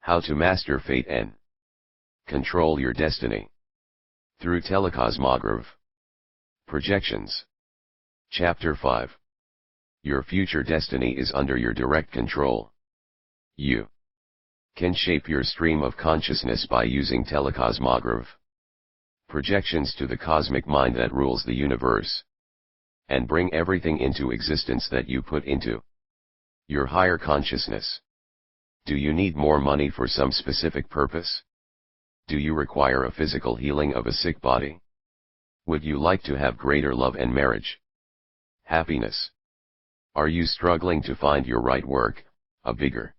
How to master fate and control your destiny. Through TELECOSMOGRAPH. Projections. Chapter 5. Your future destiny is under your direct control. You can shape your stream of consciousness by using TELECOSMOGRAPH. Projections to the cosmic mind that rules the universe. And bring everything into existence that you put into your higher consciousness. Do you need more money for some specific purpose? Do you require a physical healing of a sick body? Would you like to have greater love and marriage? Happiness? Are you struggling to find your right work, a bigger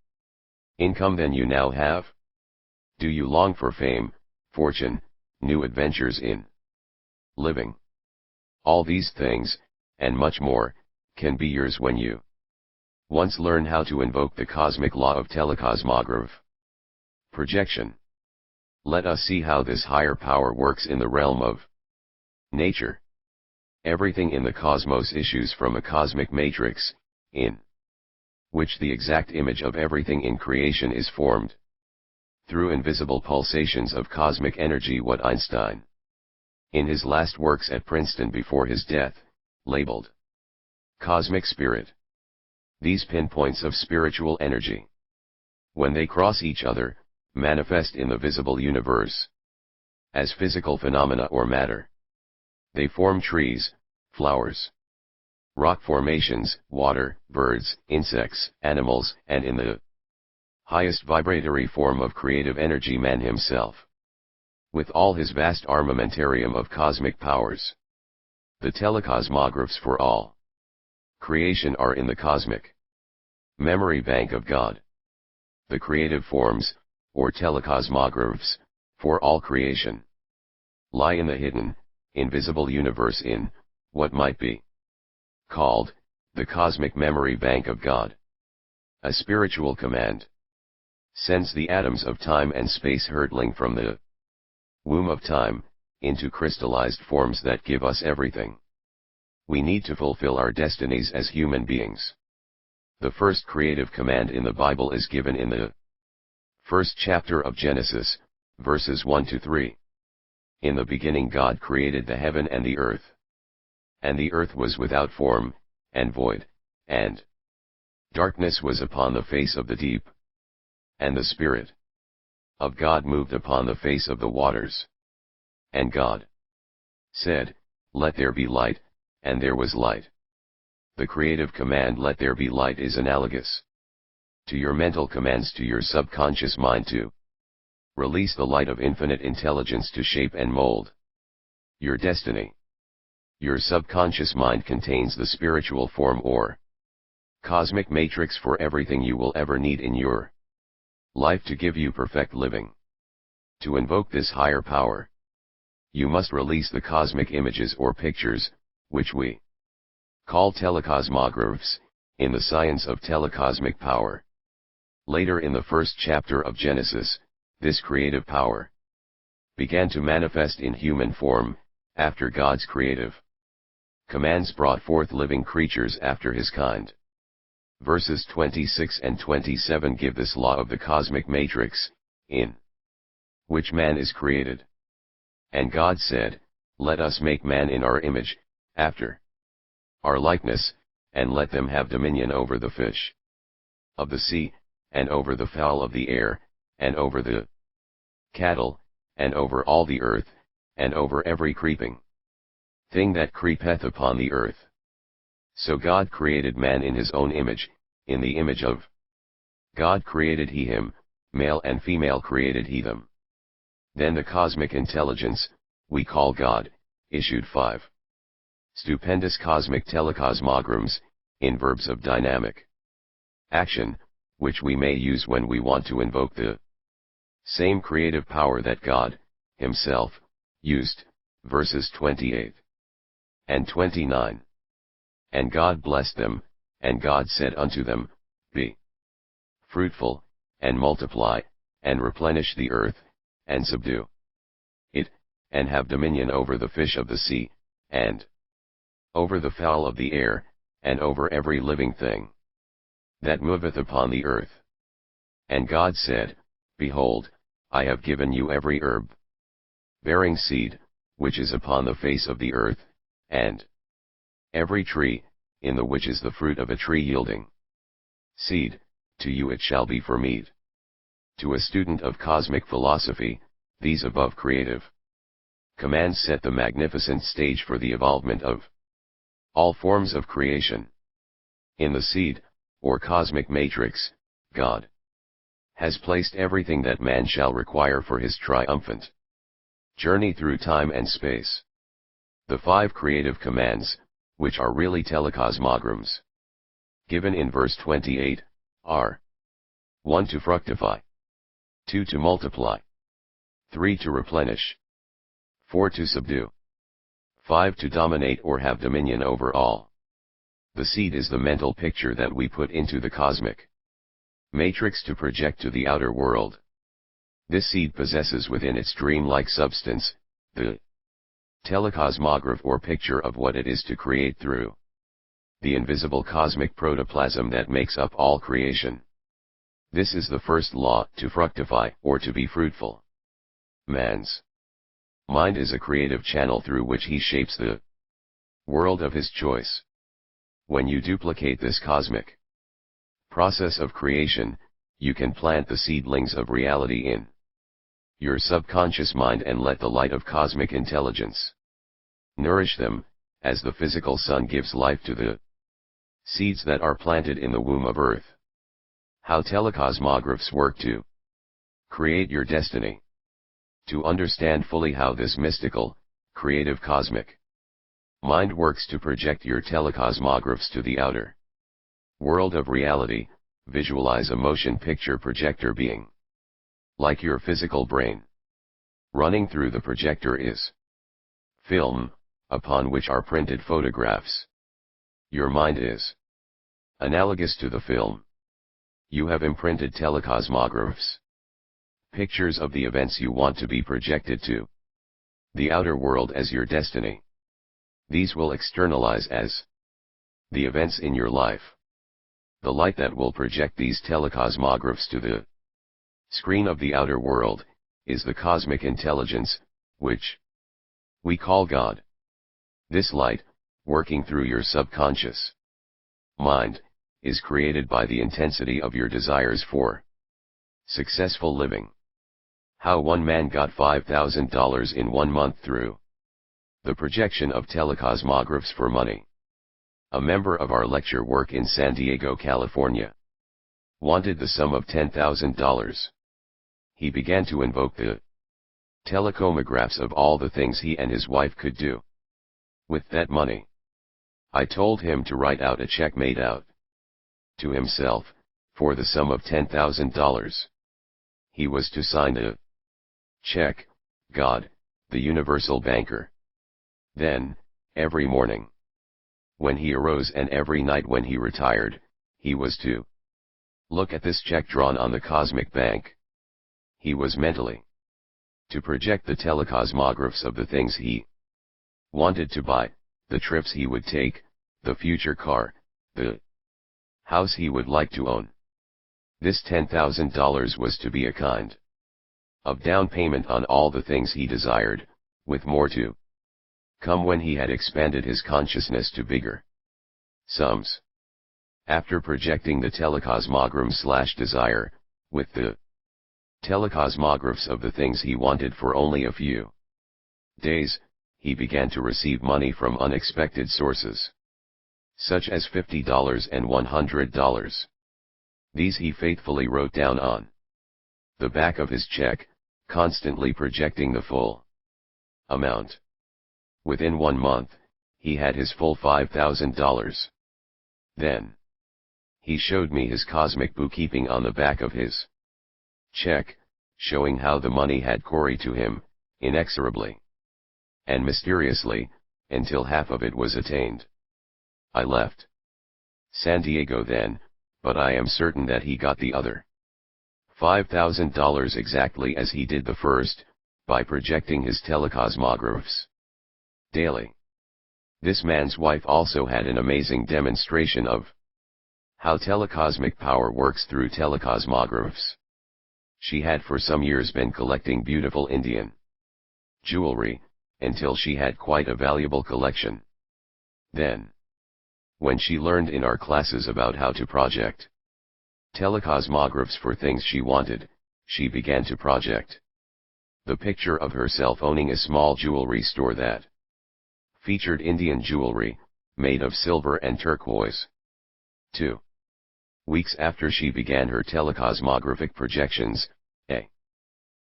income than you now have? Do you long for fame, fortune, new adventures in living? All these things, and much more, can be yours when you once learn how to invoke the cosmic law of TELECOSMOGRAPH. Projection. Let us see how this higher power works in the realm of nature. Everything in the cosmos issues from a cosmic matrix, in which the exact image of everything in creation is formed through invisible pulsations of cosmic energy, what Einstein, in his last works at Princeton before his death, labeled cosmic spirit. These pinpoints of spiritual energy, when they cross each other, manifest in the visible universe as physical phenomena or matter. They form trees, flowers, rock formations, water, birds, insects, animals, and in the highest vibratory form of creative energy, man himself, with all his vast armamentarium of cosmic powers. The telecosmographs for all creation are in the cosmic memory bank of God. The creative forms, or telecosmographs, for all creation, lie in the hidden, invisible universe in what might be called the cosmic memory bank of God. A spiritual command sends the atoms of time and space hurtling from the womb of time into crystallized forms that give us everything we need to fulfill our destinies as human beings. The first creative command in the Bible is given in the first chapter of Genesis, verses 1 to 3. In the beginning God created the heaven and the earth. And the earth was without form, and void, and darkness was upon the face of the deep. And the Spirit of God moved upon the face of the waters. And God said, "Let there be light," and there was light. The creative command, "Let there be light," is analogous to your mental commands to your subconscious mind to release the light of infinite intelligence to shape and mold your destiny. Your subconscious mind contains the spiritual form or cosmic matrix for everything you will ever need in your life to give you perfect living. To invoke this higher power, you must release the cosmic images or pictures, which we call telecosmographs, in the science of telecosmic power. Later in the first chapter of Genesis, this creative power began to manifest in human form, after God's creative commands brought forth living creatures after his kind. Verses 26 and 27 give this law of the cosmic matrix, in which man is created. And God said, "Let us make man in our image, after our likeness, and let them have dominion over the fish of the sea, and over the fowl of the air, and over the cattle, and over all the earth, and over every creeping thing that creepeth upon the earth." So God created man in his own image, in the image of God created he him, male and female created he them. Then the cosmic intelligence, we call God, issued 5 stupendous cosmic telecosmograms, in verbs of dynamic action, which we may use when we want to invoke the same creative power that God, himself, used, verses 28 and 29. And God blessed them, and God said unto them, "Be fruitful, and multiply, and replenish the earth, and subdue it, and have dominion over the fish of the sea, and over the fowl of the air, and over every living thing that moveth upon the earth." And God said, Behold, I have given you every herb bearing seed, which is upon the face of the earth, and every tree, in the which is the fruit of a tree yielding seed, to you it shall be for meat. To a student of cosmic philosophy, these above creative commands set the magnificent stage for the evolvement of all forms of creation. In the seed, or cosmic matrix, God has placed everything that man shall require for his triumphant journey through time and space. The 5 creative commands, which are really telecosmograms, given in verse 28, are 1. To fructify, 2. To multiply, 3. To replenish, 4. To subdue, 5. To dominate or have dominion over all. The seed is the mental picture that we put into the cosmic matrix to project to the outer world. This seed possesses within its dream-like substance, the telecosmograph or picture of what it is to create through the invisible cosmic protoplasm that makes up all creation. This is the first law, to fructify or to be fruitful. Man's mind is a creative channel through which he shapes the world of his choice. When you duplicate this cosmic process of creation, you can plant the seedlings of reality in your subconscious mind and let the light of cosmic intelligence nourish them, as the physical sun gives life to the seeds that are planted in the womb of earth. How telecosmographs work to create your destiny. To understand fully how this mystical, creative cosmic mind works to project your telecosmographs to the outer world of reality, visualize a motion picture projector being like your physical brain. Running through the projector is film, upon which are printed photographs. Your mind is analogous to the film. You have imprinted telecosmographs, pictures of the events you want to be projected to the outer world as your destiny. These will externalize as the events in your life. The light that will project these telecosmographs to the screen of the outer world is the cosmic intelligence, which we call God. This light, working through your subconscious mind, is created by the intensity of your desires for successful living. How one man got $5,000 in 1 month through the projection of telecosmographs for money. A member of our lecture work in San Diego, California, wanted the sum of $10,000. He began to invoke the telecomographs of all the things he and his wife could do with that money. I told him to write out a check made out to himself for the sum of $10,000. He was to sign a check, God, the universal banker. Then, every morning when he arose and every night when he retired, he was to look at this check drawn on the cosmic bank. He was mentally to project the telecosmographs of the things he wanted to buy, the trips he would take, the future car, the house he would like to own. This $10,000 was to be a kind of down payment on all the things he desired, with more to come when he had expanded his consciousness to bigger sums. After projecting the telecosmogram/desire, with the telecosmographs of the things he wanted for only a few days, he began to receive money from unexpected sources, such as $50 and $100. These he faithfully wrote down on the back of his check, constantly projecting the full amount. Within 1 month, he had his full $5,000. Then he showed me his cosmic bookkeeping on the back of his check, showing how the money had coursed to him, inexorably and mysteriously, until half of it was attained. I left San Diego then, but I am certain that he got the other $5,000 exactly as he did the first, by projecting his telecosmographs daily. This man's wife also had an amazing demonstration of how telecosmic power works through telecosmographs. She had for some years been collecting beautiful Indian jewelry, until she had quite a valuable collection. Then, when she learned in our classes about how to project telecosmographs for things she wanted, she began to project the picture of herself owning a small jewelry store that featured Indian jewelry, made of silver and turquoise. 2 weeks after she began her telecosmographic projections, a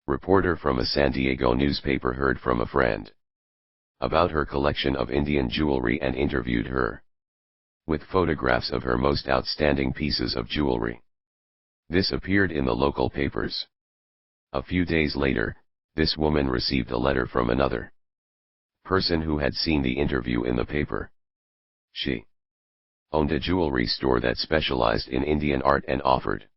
reporter from a San Diego newspaper heard from a friend about her collection of Indian jewelry and interviewed her with photographs of her most outstanding pieces of jewelry. This appeared in the local papers. A few days later, this woman received a letter from another person who had seen the interview in the paper. She owned a jewelry store that specialized in Indian art and offered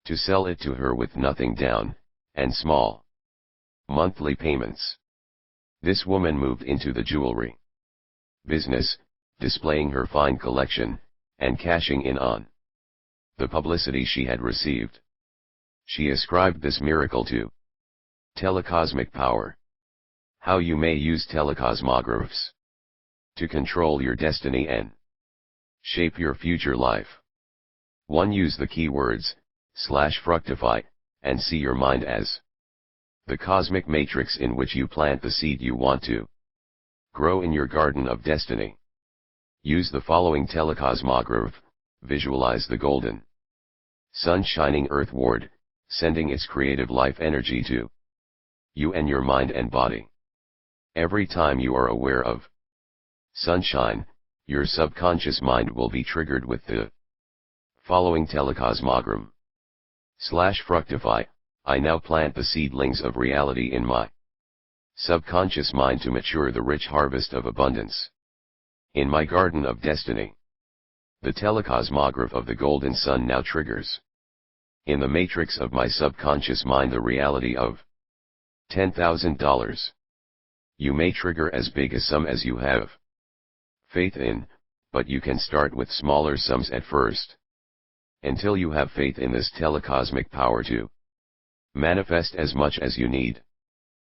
to sell it to her with nothing down, and small monthly payments. This woman moved into the jewelry business, displaying her fine collection, and cashing in on the publicity she had received. She ascribed this miracle to telecosmic power. How you may use telecosmographs to control your destiny and shape your future life. 1. Use the keywords /fructify, and see your mind as the cosmic matrix in which you plant the seed you want to grow in your garden of destiny. Use the following telecosmograph. Visualize the golden sun shining earthward, sending its creative life energy to you and your mind and body. Every time you are aware of sunshine, your subconscious mind will be triggered with the following telecosmogram. /fructify, I now plant the seedlings of reality in my subconscious mind to mature the rich harvest of abundance in my garden of destiny. The telecosmograph of the golden sun now triggers in the matrix of my subconscious mind the reality of $10,000. You may trigger as big a sum as you have faith in, but you can start with smaller sums at first, until you have faith in this telecosmic power to manifest as much as you need.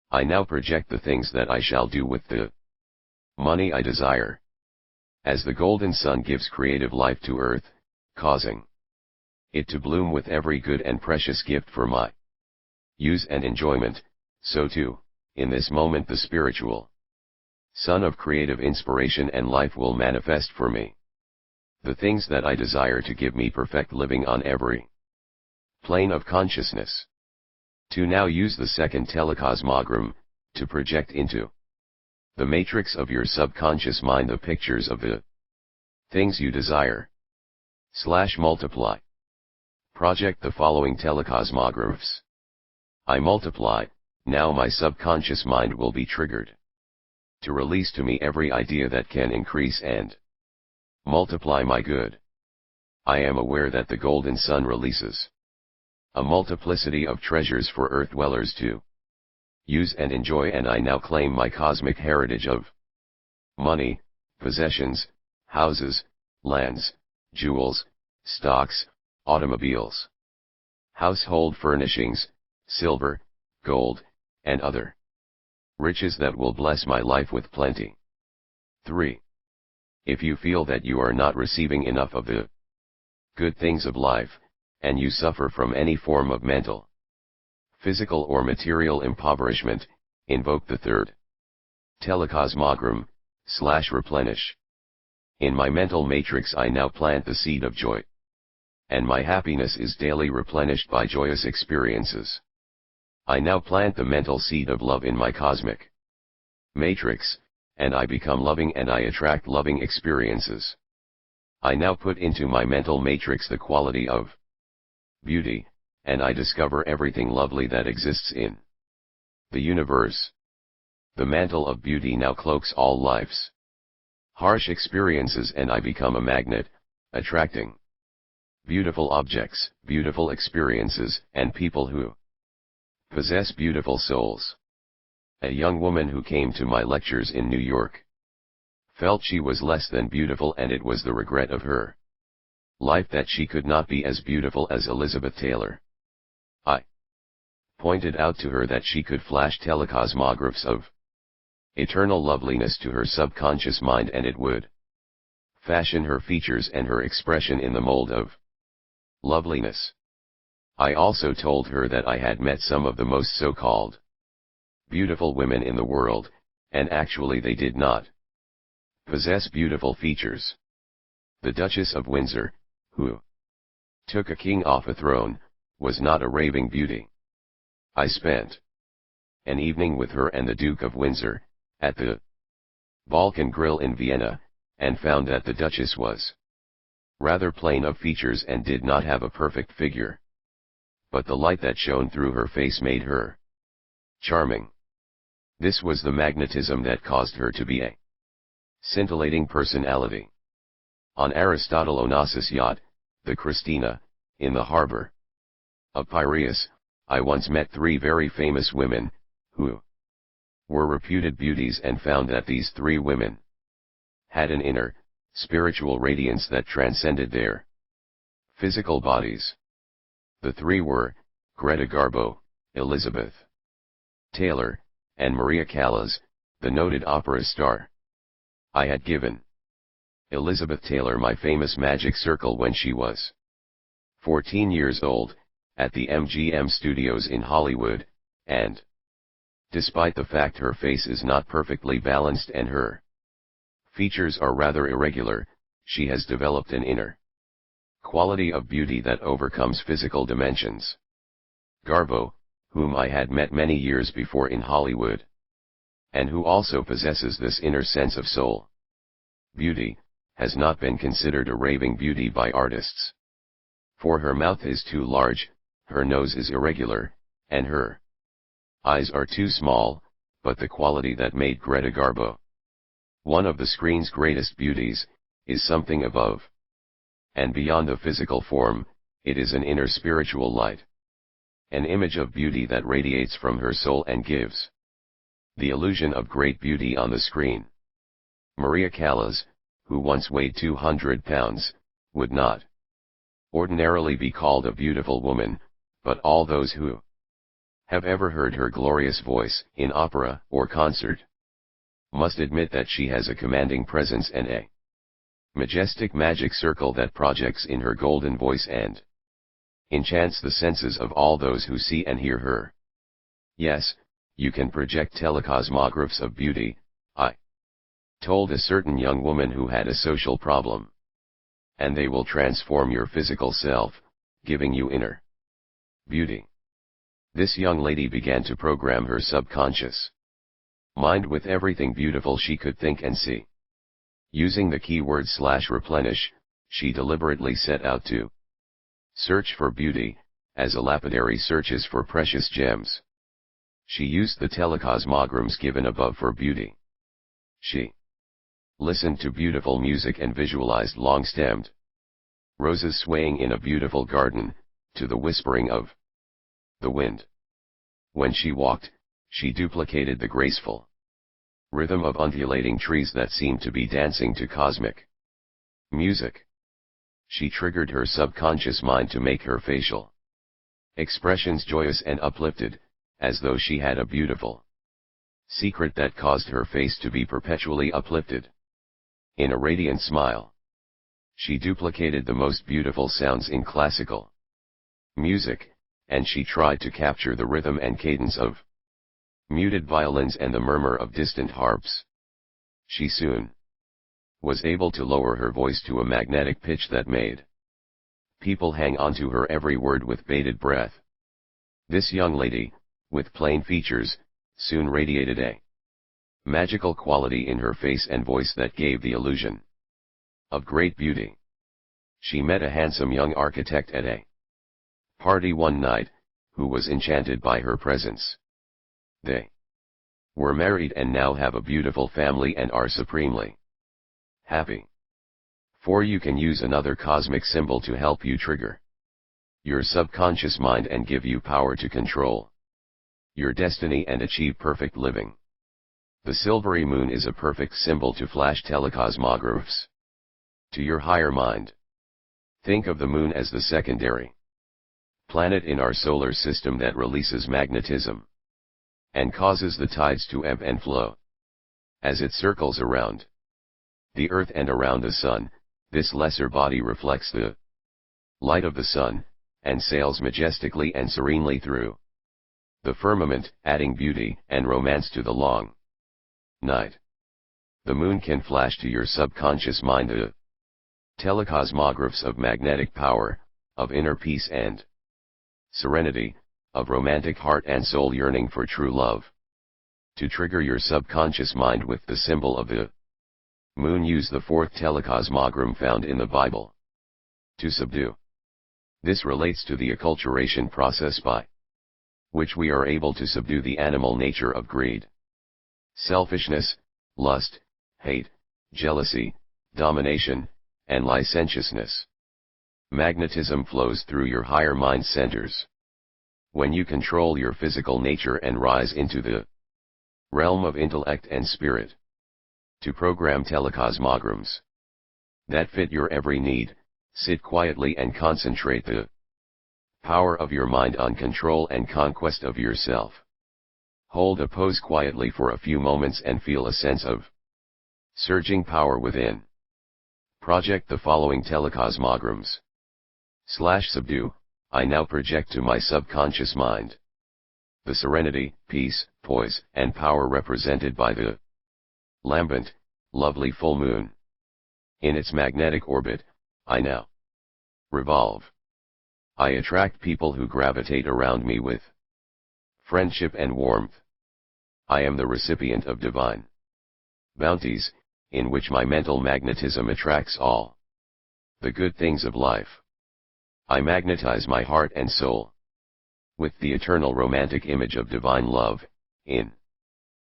I now project the things that I shall do with the money I desire. As the golden sun gives creative life to earth, causing it to bloom with every good and precious gift for my use and enjoyment, so too, in this moment the spiritual sun of creative inspiration and life will manifest for me the things that I desire to give me perfect living on every plane of consciousness. To now use the second telecosmogram, to project into the matrix of your subconscious mind the pictures of the things you desire. /multiply. Project the following telecosmographs. I multiply, now my subconscious mind will be triggered to release to me every idea that can increase and multiply my good. I am aware that the golden sun releases a multiplicity of treasures for earth dwellers to use and enjoy, and I now claim my cosmic heritage of money, possessions, houses, lands, jewels, stocks, automobiles, household furnishings, silver, gold, and other riches that will bless my life with plenty. 3. If you feel that you are not receiving enough of the good things of life, and you suffer from any form of mental, physical or material impoverishment, invoke the third telecosmogram, /replenish. In my mental matrix I now plant the seed of joy, and my happiness is daily replenished by joyous experiences. I now plant the mental seed of love in my cosmic matrix, and I become loving and I attract loving experiences. I now put into my mental matrix the quality of beauty, and I discover everything lovely that exists in the universe. The mantle of beauty now cloaks all life's harsh experiences, and I become a magnet, attracting beautiful objects, beautiful experiences, and people who possess beautiful souls. A young woman who came to my lectures in New York felt she was less than beautiful, and it was the regret of her life that she could not be as beautiful as Elizabeth Taylor. I pointed out to her that she could flash telecosmographs of eternal loveliness to her subconscious mind, and it would fashion her features and her expression in the mold of loveliness. I also told her that I had met some of the most so-called beautiful women in the world, and actually they did not possess beautiful features. The Duchess of Windsor, who took a king off a throne, was not a raving beauty. I spent an evening with her and the Duke of Windsor, at the Balkan Grill in Vienna, and found that the Duchess was rather plain of features and did not have a perfect figure. But the light that shone through her face made her charming. This was the magnetism that caused her to be a scintillating personality. On Aristotle Onassis' yacht, the Christina, in the harbor of Piraeus, I once met 3 very famous women, who were reputed beauties, and found that these 3 women had an inner, spiritual radiance that transcended their physical bodies. The 3 were Greta Garbo, Elizabeth Taylor, and Maria Callas, the noted opera star. I had given Elizabeth Taylor my famous magic circle when she was 14 years old, at the MGM studios in Hollywood, and despite the fact her face is not perfectly balanced and her features are rather irregular, she has developed an inner quality of beauty that overcomes physical dimensions. Garbo, whom I had met many years before in Hollywood, and who also possesses this inner sense of soul beauty, has not been considered a raving beauty by artists. For her mouth is too large, her nose is irregular, and her eyes are too small, but the quality that made Greta Garbo one of the screen's greatest beauties, is something above and beyond a physical form. It is an inner spiritual light, an image of beauty that radiates from her soul and gives the illusion of great beauty on the screen. Maria Callas, who once weighed 200 pounds, would not ordinarily be called a beautiful woman, but all those who have ever heard her glorious voice in opera or concert must admit that she has a commanding presence and a majestic magic circle that projects in her golden voice and enchants the senses of all those who see and hear her. Yes, you can project telecosmographs of beauty, I told a certain young woman who had a social problem. And they will transform your physical self, giving you inner beauty. This young lady began to program her subconscious mind with everything beautiful she could think and see. Using the keyword /replenish, she deliberately set out to search for beauty, as a lapidary searches for precious gems. She used the telecosmograms given above for beauty. She listened to beautiful music and visualized long-stemmed roses swaying in a beautiful garden, to the whispering of the wind. When she walked, she duplicated the graceful rhythm of undulating trees that seemed to be dancing to cosmic music. She triggered her subconscious mind to make her facial expressions joyous and uplifted, as though she had a beautiful secret that caused her face to be perpetually uplifted in a radiant smile. She duplicated the most beautiful sounds in classical music, and she tried to capture the rhythm and cadence of muted violins and the murmur of distant harps. She soon was able to lower her voice to a magnetic pitch that made people hang on to her every word with bated breath. This young lady, with plain features, soon radiated a magical quality in her face and voice that gave the illusion of great beauty. She met a handsome young architect at a party one night, who was enchanted by her presence. They were married and now have a beautiful family and are supremely happy. For you can use another cosmic symbol to help you trigger your subconscious mind and give you power to control your destiny and achieve perfect living. The silvery moon is a perfect symbol to flash telecosmographs to your higher mind. Think of the moon as the secondary planet in our solar system that releases magnetism and causes the tides to ebb and flow. As it circles around the Earth and around the Sun, this lesser body reflects the light of the Sun, and sails majestically and serenely through the firmament, adding beauty and romance to the long night. The moon can flash to your subconscious mind the telecosmographs of magnetic power, of inner peace and serenity, of romantic heart and soul yearning for true love. To trigger your subconscious mind with the symbol of the moon, use the fourth telecosmogram found in the Bible. To subdue. This relates to the acculturation process by which we are able to subdue the animal nature of greed, selfishness, lust, hate, jealousy, domination, and licentiousness. Magnetism flows through your higher mind centers. When you control your physical nature and rise into the realm of intellect and spirit, to program telecosmograms that fit your every need, sit quietly and concentrate the power of your mind on control and conquest of yourself. Hold a pose quietly for a few moments and feel a sense of surging power within. Project the following telecosmograms. /subdue, I now project to my subconscious mind the serenity, peace, poise, and power represented by the lambent, lovely full moon. In its magnetic orbit, I now revolve. I attract people who gravitate around me with friendship and warmth. I am the recipient of divine bounties, in which my mental magnetism attracts all the good things of life. I magnetize my heart and soul with the eternal romantic image of divine love, in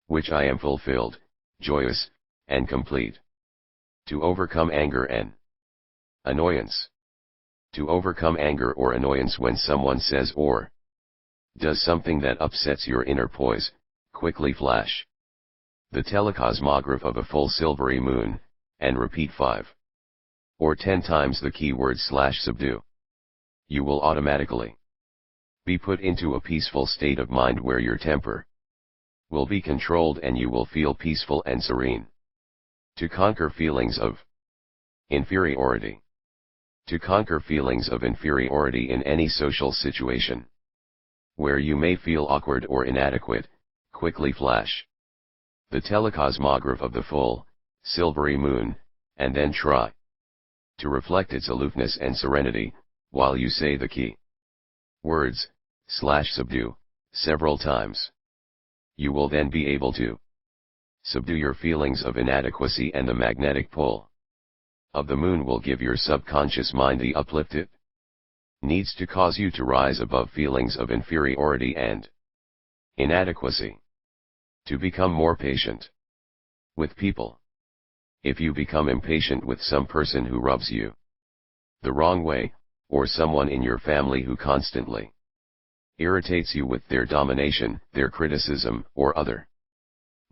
which I am fulfilled, joyous, and complete. To overcome anger and annoyance. To overcome anger or annoyance when someone says or does something that upsets your inner poise, quickly flash the telecosmograph of a full silvery moon, and repeat 5 or 10 times the keyword /subdue. You will automatically be put into a peaceful state of mind where your temper will be controlled and you will feel peaceful and serene. To conquer feelings of inferiority. To conquer feelings of inferiority in any social situation where you may feel awkward or inadequate, quickly flash the telecosmograph of the full, silvery moon, and then try to reflect its aloofness and serenity, while you say the key words, /subdue, several times. You will then be able to subdue your feelings of inadequacy, and the magnetic pull of the moon will give your subconscious mind the uplift it needs to cause you to rise above feelings of inferiority and inadequacy. To become more patient with people. If you become impatient with some person who rubs you the wrong way, or someone in your family who constantly irritates you with their domination, their criticism, or other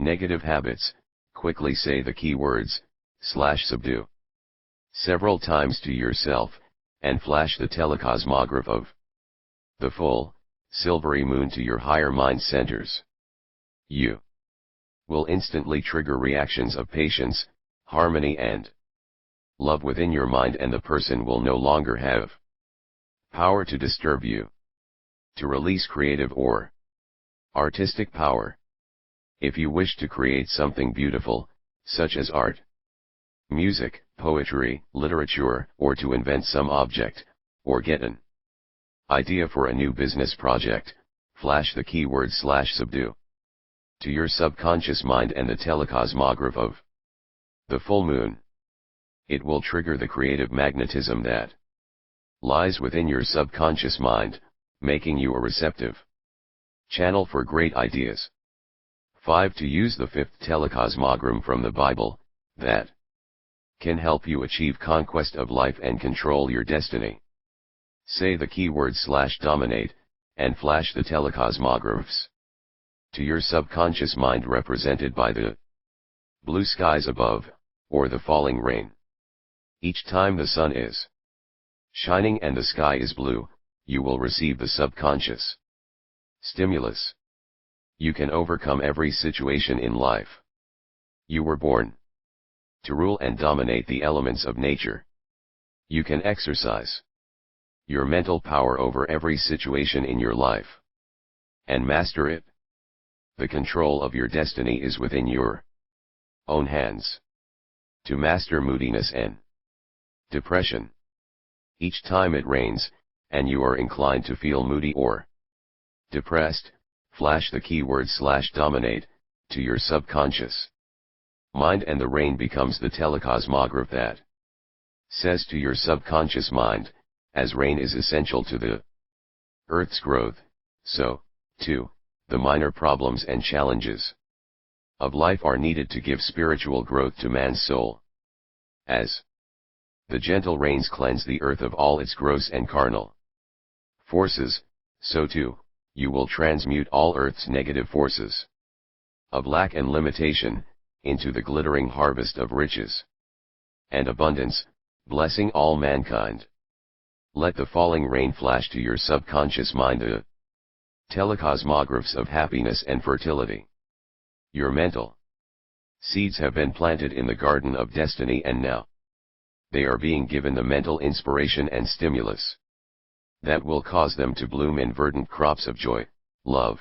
negative habits, quickly say the key words, /subdue, several times to yourself, and flash the telecosmograph of the full, silvery moon to your higher mind centers. You will instantly trigger reactions of patience, harmony, and love within your mind, and the person will no longer have power to disturb you. To release creative or artistic power. If you wish to create something beautiful, such as art, music, poetry, literature, or to invent some object, or get an idea for a new business project, flash the keyword /subdue to your subconscious mind and the telecosmograph of the full moon. It will trigger the creative magnetism that lies within your subconscious mind, making you a receptive channel for great ideas. 5. To use the fifth telecosmogram from the Bible, that can help you achieve conquest of life and control your destiny. Say the keyword /dominate, and flash the telecosmographs to your subconscious mind, represented by the blue skies above, or the falling rain. Each time the sun is shining and the sky is blue, you will receive the subconscious stimulus. You can overcome every situation in life. You were born to rule and dominate the elements of nature. You can exercise your mental power over every situation in your life and master it. The control of your destiny is within your own hands. To master moodiness and depression. Each time it rains, and you are inclined to feel moody or depressed, flash the keyword /dominate to your subconscious mind, and the rain becomes the telecosmograph that says to your subconscious mind, as rain is essential to the Earth's growth, so, too, the minor problems and challenges of life are needed to give spiritual growth to man's soul. As the gentle rains cleanse the earth of all its gross and carnal forces, so too, you will transmute all earth's negative forces of lack and limitation into the glittering harvest of riches and abundance, blessing all mankind. Let the falling rain flash to your subconscious mind the telecosmographs of happiness and fertility. Your mental seeds have been planted in the garden of destiny, and now they are being given the mental inspiration and stimulus that will cause them to bloom in verdant crops of joy, love,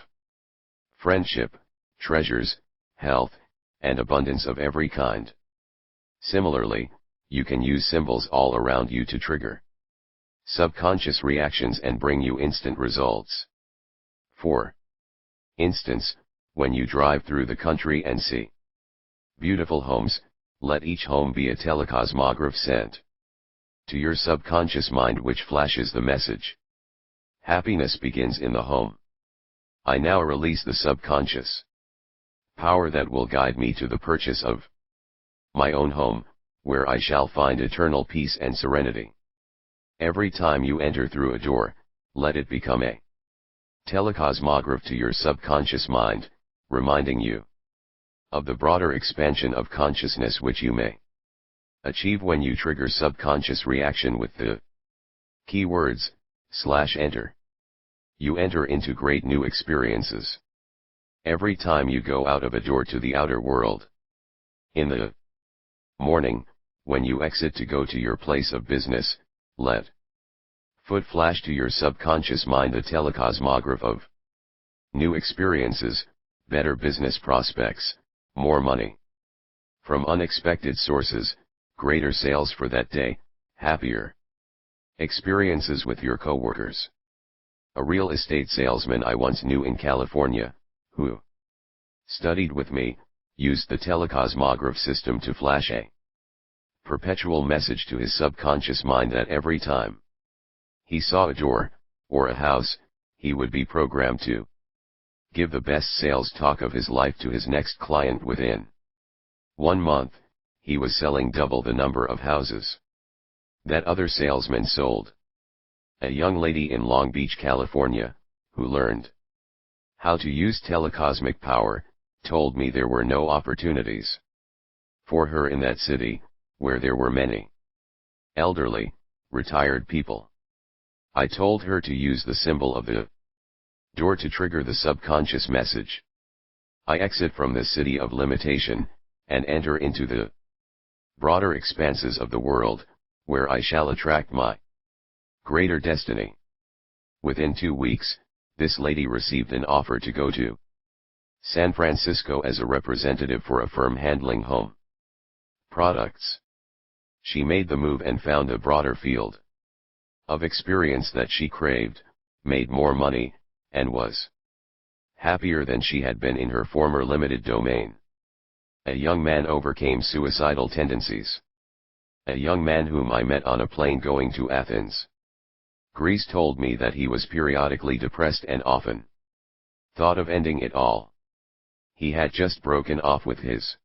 friendship, treasures, health, and abundance of every kind. Similarly, you can use symbols all around you to trigger subconscious reactions and bring you instant results. For instance, when you drive through the country and see beautiful homes, let each home be a telecosmograph sent to your subconscious mind, which flashes the message: happiness begins in the home. I now release the subconscious power that will guide me to the purchase of my own home, where I shall find eternal peace and serenity. Every time you enter through a door, let it become a telecosmograph to your subconscious mind, reminding you of the broader expansion of consciousness which you may achieve when you trigger subconscious reaction with the keywords /enter. You enter into great new experiences every time you go out of a door to the outer world. In the morning, when you exit to go to your place of business, let foot flash to your subconscious mind the telecosmograph of new experiences, better business prospects, more money from unexpected sources, greater sales for that day, happier experiences with your coworkers. A real estate salesman I once knew in California, who studied with me, used the telecosmograph system to flash a perpetual message to his subconscious mind that every time he saw a door, or a house, he would be programmed to give the best sales talk of his life to his next client. Within 1 month, he was selling double the number of houses that other salesmen sold. A young lady in Long Beach, California, who learned how to use telecosmic power, told me there were no opportunities for her in that city, where there were many elderly, retired people. I told her to use the symbol of the door to trigger the subconscious message: I exit from this city of limitation, and enter into the broader expanses of the world, where I shall attract my greater destiny. Within 2 weeks, this lady received an offer to go to San Francisco as a representative for a firm handling home products. She made the move and found a broader field of experience that she craved, made more money, and was happier than she had been in her former limited domain. A young man overcame suicidal tendencies. A young man whom I met on a plane going to Athens, Greece, told me that he was periodically depressed and often thought of ending it all. He had just broken off with his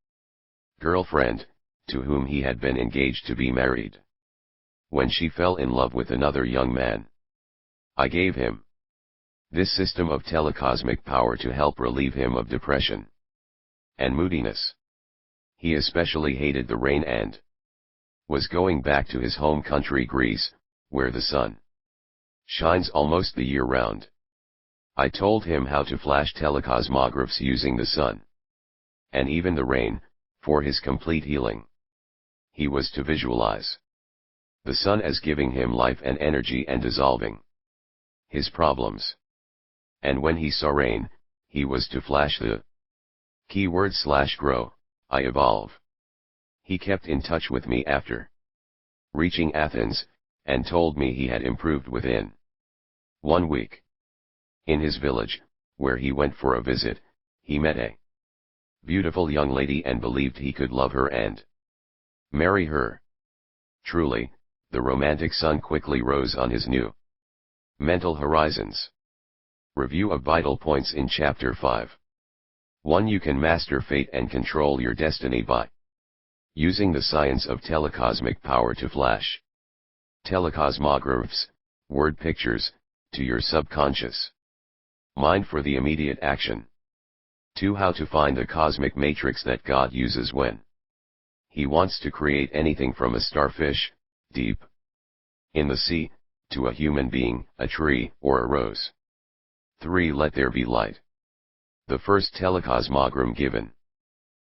girlfriend, to whom he had been engaged to be married, when she fell in love with another young man. I gave him this system of telecosmic power to help relieve him of depression and moodiness. He especially hated the rain and was going back to his home country Greece, where the sun Shines almost the year round. I told him how to flash telecosmographs using the sun. And even the rain, for his complete healing. He was to visualize the sun as giving him life and energy and dissolving his problems. And when he saw rain, he was to flash the keyword /grow, I evolve. He kept in touch with me after reaching Athens, and told me he had improved within 1 week. In his village, where he went for a visit, he met a beautiful young lady and believed he could love her and marry her. Truly, the romantic sun quickly rose on his new mental horizons. Review of vital points in Chapter 5. 1. You can master fate and control your destiny by using the science of telecosmic power to flash telecosmographs, word pictures, to your subconscious mind for the immediate action. 2. How to find the cosmic matrix that God uses when He wants to create anything from a starfish, deep in the sea, to a human being, a tree, or a rose. 3. Let there be light. The first telecosmogram given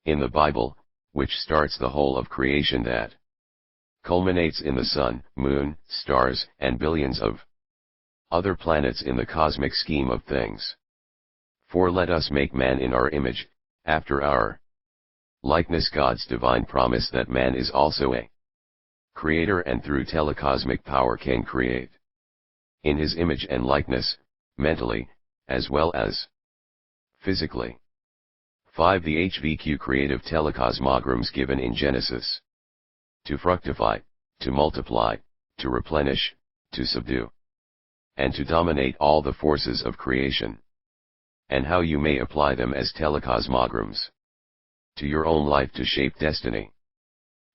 in the Bible, which starts the whole of creation that culminates in the sun, moon, stars, and billions of other planets in the cosmic scheme of things. 4. Let us make man in our image, after our likeness. God's divine promise that man is also a creator and through telecosmic power can create in his image and likeness, mentally, as well as physically. 5. The HVQ creative telecosmograms given in Genesis. To fructify, to multiply, to replenish, to subdue, and to dominate all the forces of creation. And how you may apply them as telecosmograms to your own life to shape destiny.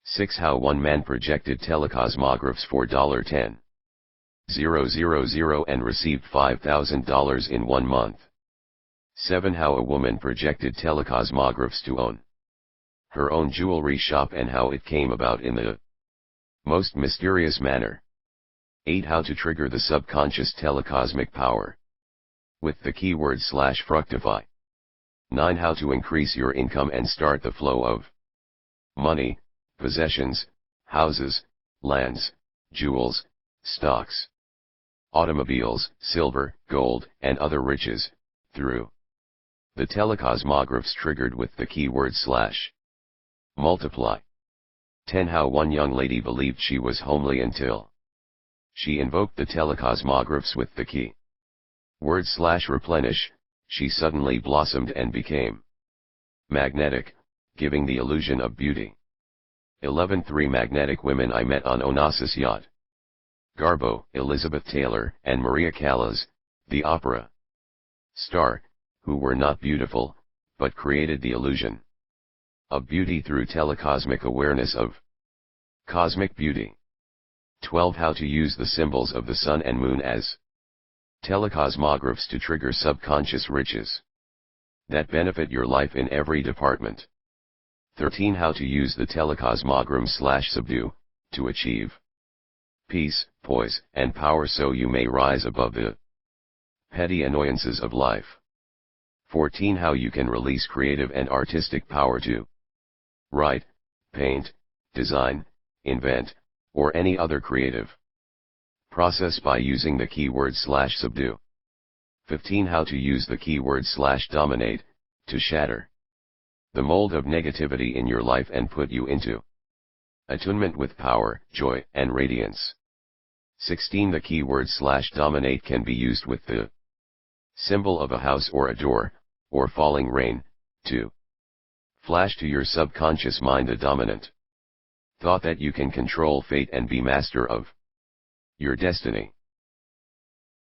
6. How one man projected telecosmographs for $10,000 and received $5,000 in 1 month. 7. How a woman projected telecosmographs to own her own jewelry shop and how it came about in the most mysterious manner. 8. How to trigger the subconscious telecosmic power with the keyword /fructify. 9. How to increase your income and start the flow of money, possessions, houses, lands, jewels, stocks, automobiles, silver, gold, and other riches, through the telecosmographs triggered with the keyword /multiply. 10. How one young lady believed she was homely until she invoked the telecosmographs with the key word /replenish, she suddenly blossomed and became magnetic, giving the illusion of beauty. 11. 3 magnetic women I met on Onassis yacht. Garbo, Elizabeth Taylor, and Maria Callas, the opera star, who were not beautiful, but created the illusion of beauty through telecosmic awareness of cosmic beauty. 12. How to use the symbols of the sun and moon as telecosmographs to trigger subconscious riches that benefit your life in every department. 13. How to use the telecosmogram /subdue, to achieve peace, poise, and power so you may rise above the petty annoyances of life. 14. How you can release creative and artistic power to write, paint, design, invent, or any other creative process by using the keyword /subdue. 15. How to use the keyword /dominate, to shatter the mold of negativity in your life and put you into attunement with power, joy, and radiance. 16. The keyword /dominate can be used with the symbol of a house or a door, or falling rain, to flash to your subconscious mind a dominant thought that you can control fate and be master of your destiny.